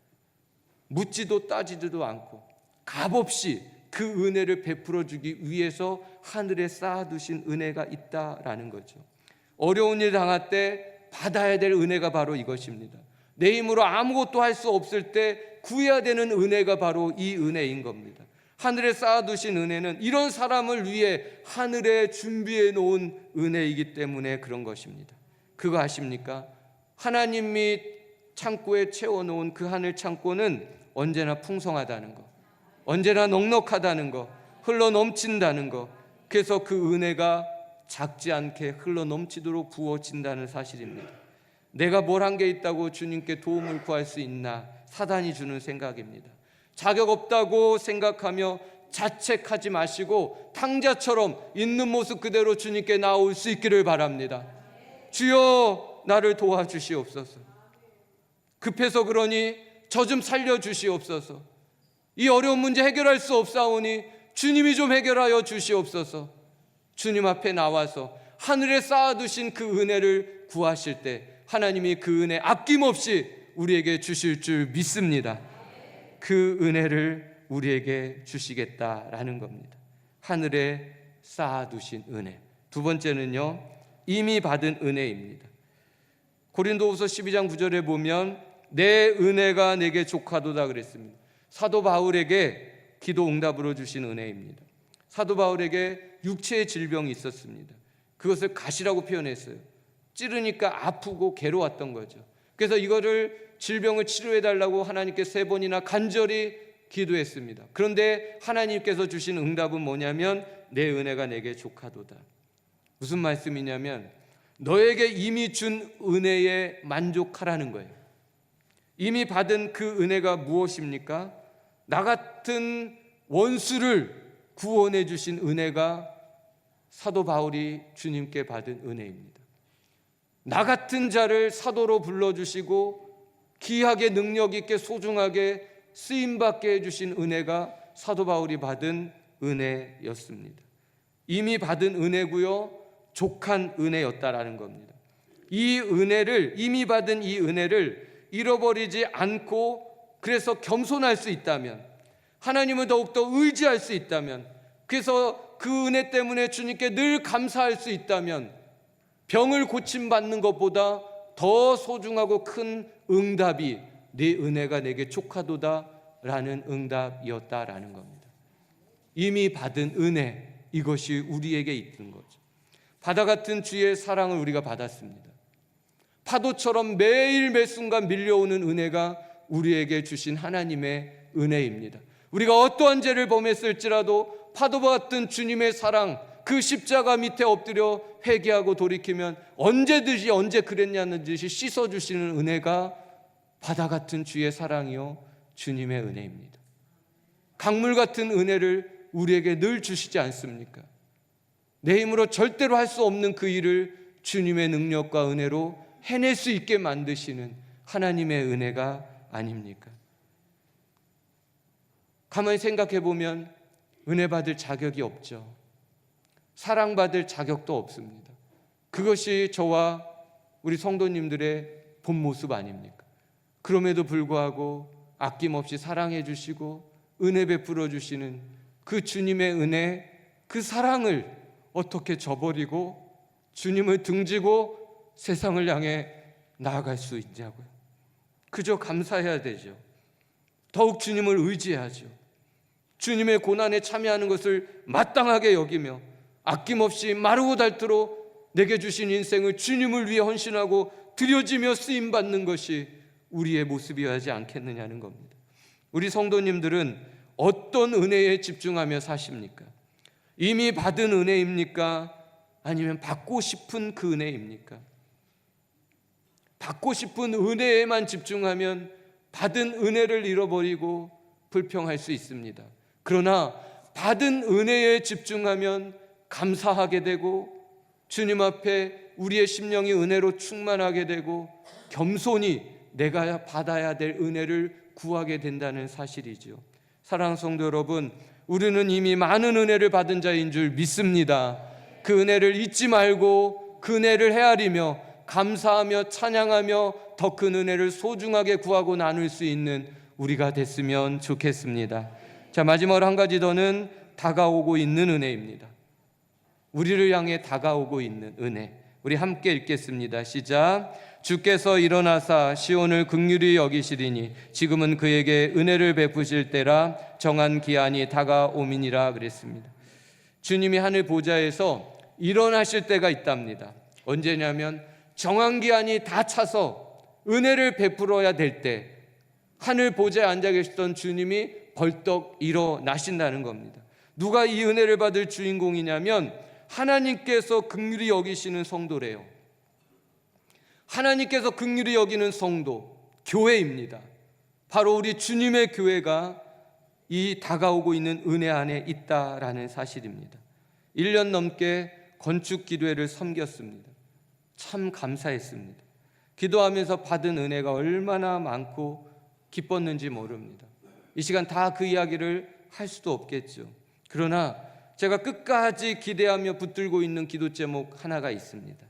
묻지도 따지지도 않고 값없이 그 은혜를 베풀어 주기 위해서 하늘에 쌓아두신 은혜가 있다라는 거죠. 어려운 일 당할 때 받아야 될 은혜가 바로 이것입니다. 내 힘으로 아무것도 할 수 없을 때 구해야 되는 은혜가 바로 이 은혜인 겁니다. 하늘에 쌓아두신 은혜는 이런 사람을 위해 하늘에 준비해 놓은 은혜이기 때문에 그런 것입니다. 그거 아십니까? 하나님이 창고에 채워놓은 그 하늘 창고는 언제나 풍성하다는 거, 언제나 넉넉하다는 거, 흘러 넘친다는 거. 그래서 그 은혜가 작지 않게 흘러 넘치도록 부어진다는 사실입니다. 내가 뭘 한 게 있다고 주님께 도움을 구할 수 있나? 사단이 주는 생각입니다. 자격 없다고 생각하며 자책하지 마시고 탕자처럼 있는 모습 그대로 주님께 나올 수 있기를 바랍니다. 주여 나를 도와주시옵소서. 급해서 그러니 저 좀 살려주시옵소서. 이 어려운 문제 해결할 수 없사오니 주님이 좀 해결하여 주시옵소서. 주님 앞에 나와서 하늘에 쌓아두신 그 은혜를 구하실 때 하나님이 그 은혜 아낌없이 우리에게 주실 줄 믿습니다. 그 은혜를 우리에게 주시겠다라는 겁니다. 하늘에 쌓아두신 은혜. 두 번째는요, 이미 받은 은혜입니다. 고린도후서 12장 9절에 보면 내 은혜가 내게 족하도다 그랬습니다. 사도 바울에게 기도 응답으로 주신 은혜입니다. 사도 바울에게 육체의 질병이 있었습니다. 그것을 가시라고 표현했어요. 찌르니까 아프고 괴로웠던 거죠. 그래서 이거를 질병을 치료해달라고 하나님께 3번이나 간절히 기도했습니다. 그런데 하나님께서 주신 응답은 뭐냐면 내 은혜가 내게 족하도다. 무슨 말씀이냐면 너에게 이미 준 은혜에 만족하라는 거예요. 이미 받은 그 은혜가 무엇입니까? 나 같은 원수를 구원해 주신 은혜가 사도 바울이 주님께 받은 은혜입니다. 나 같은 자를 사도로 불러주시고 귀하게 능력 있게 소중하게 쓰임받게 해주신 은혜가 사도 바울이 받은 은혜였습니다. 이미 받은 은혜고요, 족한 은혜였다라는 겁니다. 이 은혜를, 이미 받은 이 은혜를 잃어버리지 않고 그래서 겸손할 수 있다면, 하나님을 더욱더 의지할 수 있다면, 그래서 그 은혜 때문에 주님께 늘 감사할 수 있다면 병을 고침받는 것보다 더 소중하고 큰 응답이 네 은혜가 내게 족하도다 라는 응답이었다라는 겁니다. 이미 받은 은혜, 이것이 우리에게 있는 거죠. 바다 같은 주의 사랑을 우리가 받았습니다. 파도처럼 매일 매순간 밀려오는 은혜가 우리에게 주신 하나님의 은혜입니다. 우리가 어떠한 죄를 범했을지라도 파도와 같은 주님의 사랑, 그 십자가 밑에 엎드려 회개하고 돌이키면 언제든지 언제 그랬냐는 듯이 씻어주시는 은혜가 바다 같은 주의 사랑이요 주님의 은혜입니다. 강물 같은 은혜를 우리에게 늘 주시지 않습니까? 내 힘으로 절대로 할 수 없는 그 일을 주님의 능력과 은혜로 해낼 수 있게 만드시는 하나님의 은혜가 아닙니까? 가만히 생각해 보면 은혜 받을 자격이 없죠. 사랑받을 자격도 없습니다. 그것이 저와 우리 성도님들의 본 모습 아닙니까? 그럼에도 불구하고 아낌없이 사랑해 주시고 은혜 베풀어 주시는 그 주님의 은혜, 그 사랑을 어떻게 저버리고 주님을 등지고 세상을 향해 나아갈 수 있냐고요. 그저 감사해야 되죠. 더욱 주님을 의지하죠. 주님의 고난에 참여하는 것을 마땅하게 여기며 아낌없이 마르고 닳도록 내게 주신 인생을 주님을 위해 헌신하고 드려지며 쓰임받는 것이 우리의 모습이어야지 않겠느냐는 겁니다. 우리 성도님들은 어떤 은혜에 집중하며 사십니까? 이미 받은 은혜입니까? 아니면 받고 싶은 그 은혜입니까? 받고 싶은 은혜에만 집중하면 받은 은혜를 잃어버리고 불평할 수 있습니다. 그러나 받은 은혜에 집중하면 감사하게 되고 주님 앞에 우리의 심령이 은혜로 충만하게 되고 겸손히 내가 받아야 될 은혜를 구하게 된다는 사실이죠. 사랑하는 성도 여러분, 우리는 이미 많은 은혜를 받은 자인 줄 믿습니다. 그 은혜를 잊지 말고 그 은혜를 헤아리며 감사하며 찬양하며 더 큰 은혜를 소중하게 구하고 나눌 수 있는 우리가 됐으면 좋겠습니다. 자, 마지막으로 한 가지 더는 다가오고 있는 은혜입니다. 우리를 향해 다가오고 있는 은혜. 우리 함께 읽겠습니다. 시작. 주께서 일어나사 시온을 긍휼히 여기시리니 지금은 그에게 은혜를 베푸실 때라 정한 기한이 다가오미니라 그랬습니다. 주님이 하늘 보좌에서 일어나실 때가 있답니다. 언제냐면 정한 기한이 다 차서 은혜를 베풀어야 될 때 하늘 보좌에 앉아 계시던 주님이 벌떡 일어나신다는 겁니다. 누가 이 은혜를 받을 주인공이냐면 하나님께서 긍휼히 여기시는 성도래요. 하나님께서 긍휼히 여기는 성도, 교회입니다. 바로 우리 주님의 교회가 이 다가오고 있는 은혜 안에 있다라는 사실입니다. 1년 넘게 건축 기도회를 섬겼습니다. 참 감사했습니다. 기도하면서 받은 은혜가 얼마나 많고 기뻤는지 모릅니다. 이 시간 다 그 이야기를 할 수도 없겠죠. 그러나 제가 끝까지 기대하며 붙들고 있는 기도 제목 하나가 있습니다.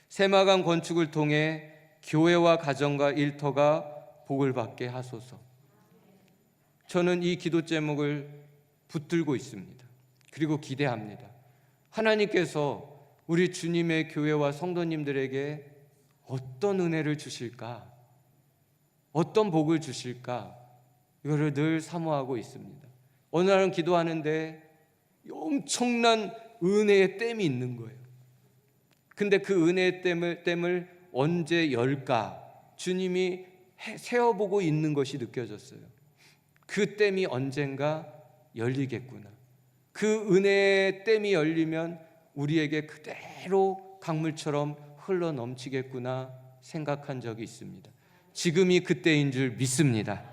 새마강 건축을 통해 교회와 가정과 일터가 복을 받게 하소서. 저는 이 기도 제목을 붙들고 있습니다. 그리고 기대합니다. 하나님께서 우리 주님의 교회와 성도님들에게 어떤 은혜를 주실까? 어떤 복을 주실까? 이거를 늘 사모하고 있습니다. 어느 날은 기도하는데 엄청난 은혜의 댐이 있는 거예요. 근데 그 은혜의 댐을 언제 열까? 주님이 세어보고 있는 것이 느껴졌어요. 그 댐이 언젠가 열리겠구나. 그 은혜의 댐이 열리면 우리에게 그대로 강물처럼 흘러 넘치겠구나 생각한 적이 있습니다. 지금이 그때인 줄 믿습니다.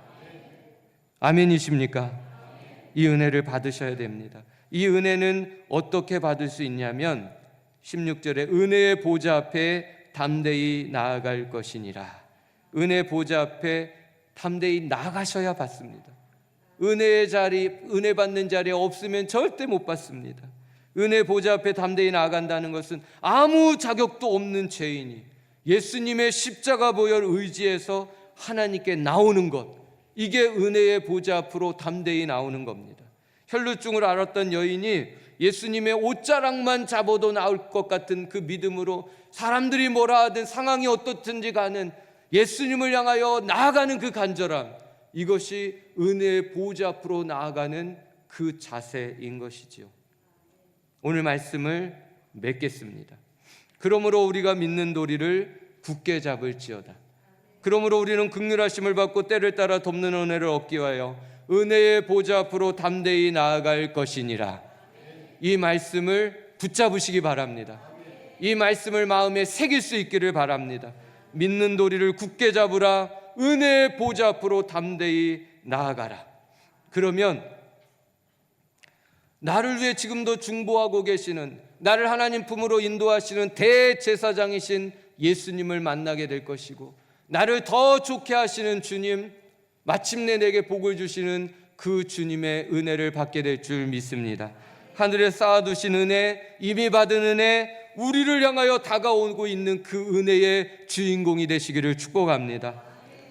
아멘이십니까? 이 은혜를 받으셔야 됩니다. 이 은혜는 어떻게 받을 수 있냐면 16절에 은혜의 보좌 앞에 담대히 나아갈 것이니라. 은혜 보좌 앞에 담대히 나가셔야 받습니다. 은혜의 자리, 은혜 받는 자리에 없으면 절대 못 받습니다. 은혜 보좌 앞에 담대히 나아간다는 것은 아무 자격도 없는 죄인이 예수님의 십자가 보혈 의지에서 하나님께 나오는 것, 이게 은혜의 보좌 앞으로 담대히 나오는 겁니다. 혈루증을 앓았던 여인이 예수님의 옷자락만 잡아도 나올 것 같은 그 믿음으로 사람들이 뭐라 하든 상황이 어떻든지 가는 예수님을 향하여 나아가는 그 간절함, 이것이 은혜의 보좌 앞으로 나아가는 그 자세인 것이지요. 오늘 말씀을 맺겠습니다. 그러므로 우리가 믿는 도리를 굳게 잡을지어다. 그러므로 우리는 긍휼하심을 받고 때를 따라 돕는 은혜를 얻기 위하여 은혜의 보좌 앞으로 담대히 나아갈 것이니라. 이 말씀을 붙잡으시기 바랍니다. 이 말씀을 마음에 새길 수 있기를 바랍니다. 믿는 도리를 굳게 잡으라. 은혜의 보좌 앞으로 담대히 나아가라. 그러면 나를 위해 지금도 중보하고 계시는, 나를 하나님 품으로 인도하시는 대제사장이신 예수님을 만나게 될 것이고, 나를 더 좋게 하시는 주님, 마침내 내게 복을 주시는 그 주님의 은혜를 받게 될 줄 믿습니다. 하늘에 쌓아두신 은혜, 이미 받은 은혜, 우리를 향하여 다가오고 있는 그 은혜의 주인공이 되시기를 축복합니다.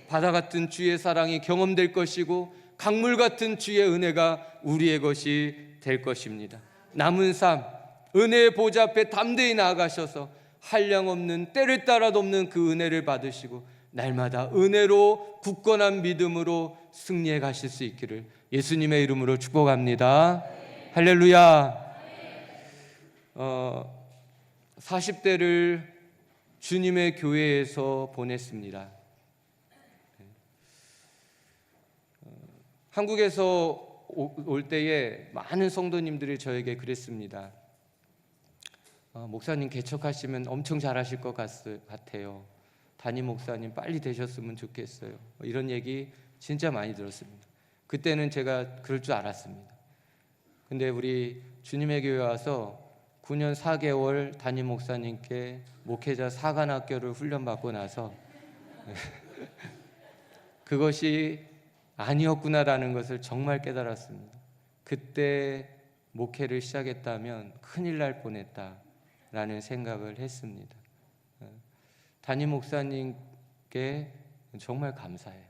바다 같은 주의 사랑이 경험될 것이고 강물 같은 주의 은혜가 우리의 것이 될 것입니다. 남은 삶, 은혜의 보좌 앞에 담대히 나아가셔서 한량없는 때를 따라 돕는 그 은혜를 받으시고 날마다 은혜로 굳건한 믿음으로 승리해 가실 수 있기를 예수님의 이름으로 축복합니다. 할렐루야. 40대를 주님의 교회에서 보냈습니다. 한국에서 올 때에 많은 성도님들이 저에게 그랬습니다. 목사님 개척하시면 엄청 잘하실 것 같아요. 담임 목사님 빨리 되셨으면 좋겠어요. 이런 얘기 진짜 많이 들었습니다. 그때는 제가 그럴 줄 알았습니다. 근데 우리 주님의 교회 와서 9년 4개월 담임 목사님께 목회자 사관학교를 훈련받고 나서 그것이 아니었구나라는 것을 정말 깨달았습니다. 그때 목회를 시작했다면 큰일 날 뻔했다라는 생각을 했습니다. 담임 목사님께 정말 감사해요.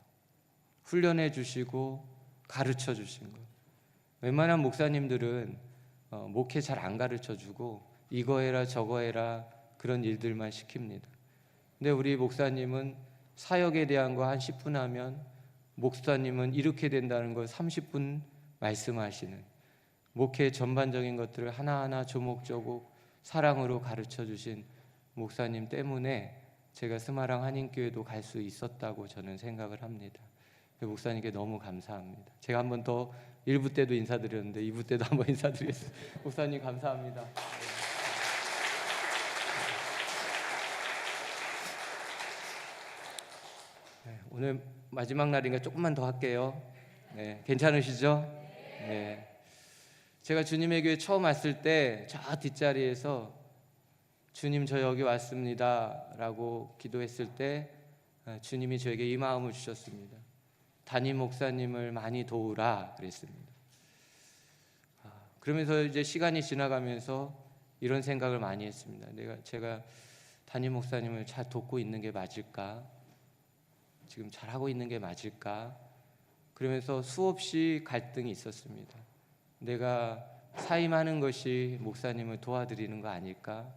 훈련해 주시고 가르쳐 주신 것. 웬만한 목사님들은 목회 잘 안 가르쳐 주고 이거 해라 저거 해라 그런 일들만 시킵니다. 근데 우리 목사님은 사역에 대한 거 한 10분 하면 목사님은 이렇게 된다는 걸 30분 말씀하시는, 목회 전반적인 것들을 하나하나 조목조목 사랑으로 가르쳐 주신 목사님 때문에 제가 스마랑 한인교회도 갈 수 있었다고 저는 생각을 합니다. 목사님께 너무 감사합니다. 제가 한 번 더 1부 때도 인사드렸는데 2부 때도 한번 인사드리겠습니다. 목사님 감사합니다. 오늘 마지막 날이니까 조금만 더 할게요. 네, 괜찮으시죠? 네. 제가 주님의 교회 처음 왔을 때 저 뒷자리에서 주님 저 여기 왔습니다 라고 기도했을 때 주님이 저에게 이 마음을 주셨습니다. 담임 목사님을 많이 도우라 그랬습니다. 그러면서 이제 시간이 지나가면서 이런 생각을 많이 했습니다. 제가 담임 목사님을 잘 돕고 있는 게 맞을까? 지금 잘하고 있는 게 맞을까? 그러면서 수없이 갈등이 있었습니다. 내가 사임하는 것이 목사님을 도와드리는 거 아닐까?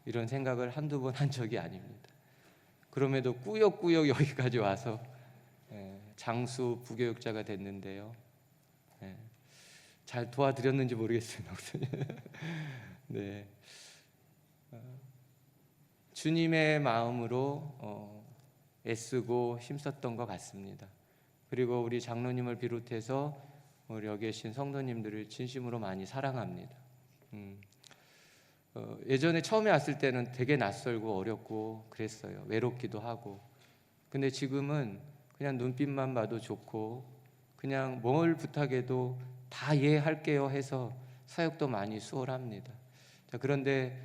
이런 생각을 한두 번 한 적이 아닙니다. 그럼에도 꾸역꾸역 여기까지 와서 장수 부교육자가 됐는데요. 잘 도와드렸는지 모르겠습니다. 네. 주님의 마음으로 애쓰고 힘썼던 것 같습니다. 그리고 우리 장로님을 비롯해서 우리 여기 계신 성도님들을 진심으로 많이 사랑합니다. 예전에 처음에 왔을 때는 되게 낯설고 어렵고 그랬어요. 외롭기도 하고. 근데 지금은 그냥 눈빛만 봐도 좋고 그냥 뭘 부탁해도 다 이해할게요 해서 사역도 많이 수월합니다. 그런데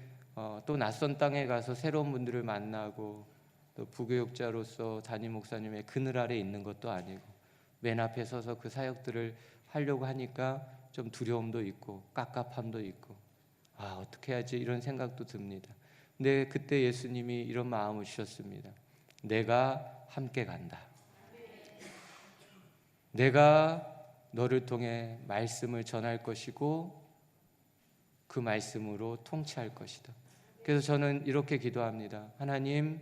또 낯선 땅에 가서 새로운 분들을 만나고 또 부교육자로서 담임 목사님의 그늘 아래 있는 것도 아니고 맨 앞에 서서 그 사역들을 하려고 하니까 좀 두려움도 있고 깝깝함도 있고 어떻게 해야지 이런 생각도 듭니다. 근데 그때 예수님이 이런 마음을 주셨습니다. 내가 함께 간다. 내가 너를 통해 말씀을 전할 것이고 그 말씀으로 통치할 것이다. 그래서 저는 이렇게 기도합니다. 하나님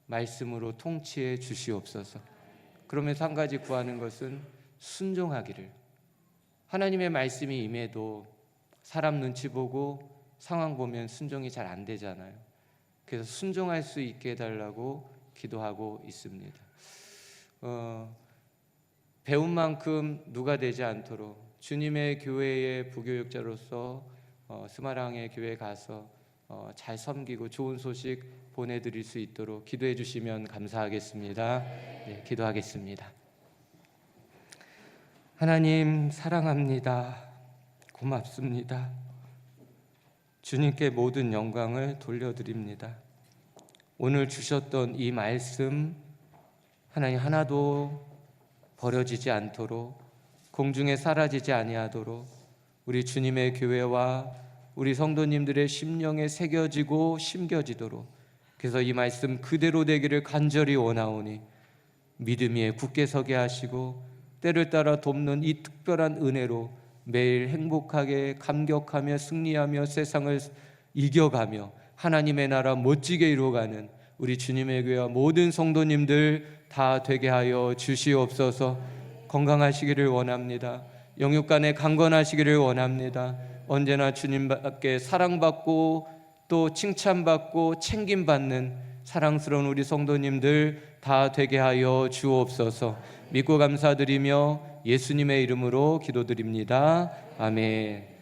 말씀으로 통치해 주시옵소서. 그러면서 한 가지 구하는 것은 순종하기를. 하나님의 말씀이 임해도 사람 눈치 보고 상황 보면 순종이 잘 안 되잖아요. 그래서 순종할 수 있게 해달라고 기도하고 있습니다. 배운 만큼 누가 되지 않도록 주님의 교회의 부교육자로서 스마랑의 교회에 가서 잘 섬기고 좋은 소식 보내드릴 수 있도록 기도해 주시면 감사하겠습니다. 네, 기도하겠습니다. 하나님 사랑합니다. 고맙습니다. 주님께 모든 영광을 돌려드립니다. 오늘 주셨던 이 말씀 하나님 하나도 버려지지 않도록 공중에 사라지지 아니하도록 우리 주님의 교회와 우리 성도님들의 심령에 새겨지고 심겨지도록 그래서 이 말씀 그대로 되기를 간절히 원하오니 믿음 위에 굳게 서게 하시고 때를 따라 돕는 이 특별한 은혜로 매일 행복하게 감격하며 승리하며 세상을 이겨가며 하나님의 나라 멋지게 이루어가는 우리 주님의 교회와 모든 성도님들 다 되게 하여 주시옵소서. 건강하시기를 원합니다. 영육간에 강건하시기를 원합니다. 언제나 주님밖에 사랑받고 또 칭찬받고 챙김받는 사랑스러운 우리 성도님들 다 되게 하여 주옵소서. 믿고 감사드리며 예수님의 이름으로 기도드립니다. 아멘.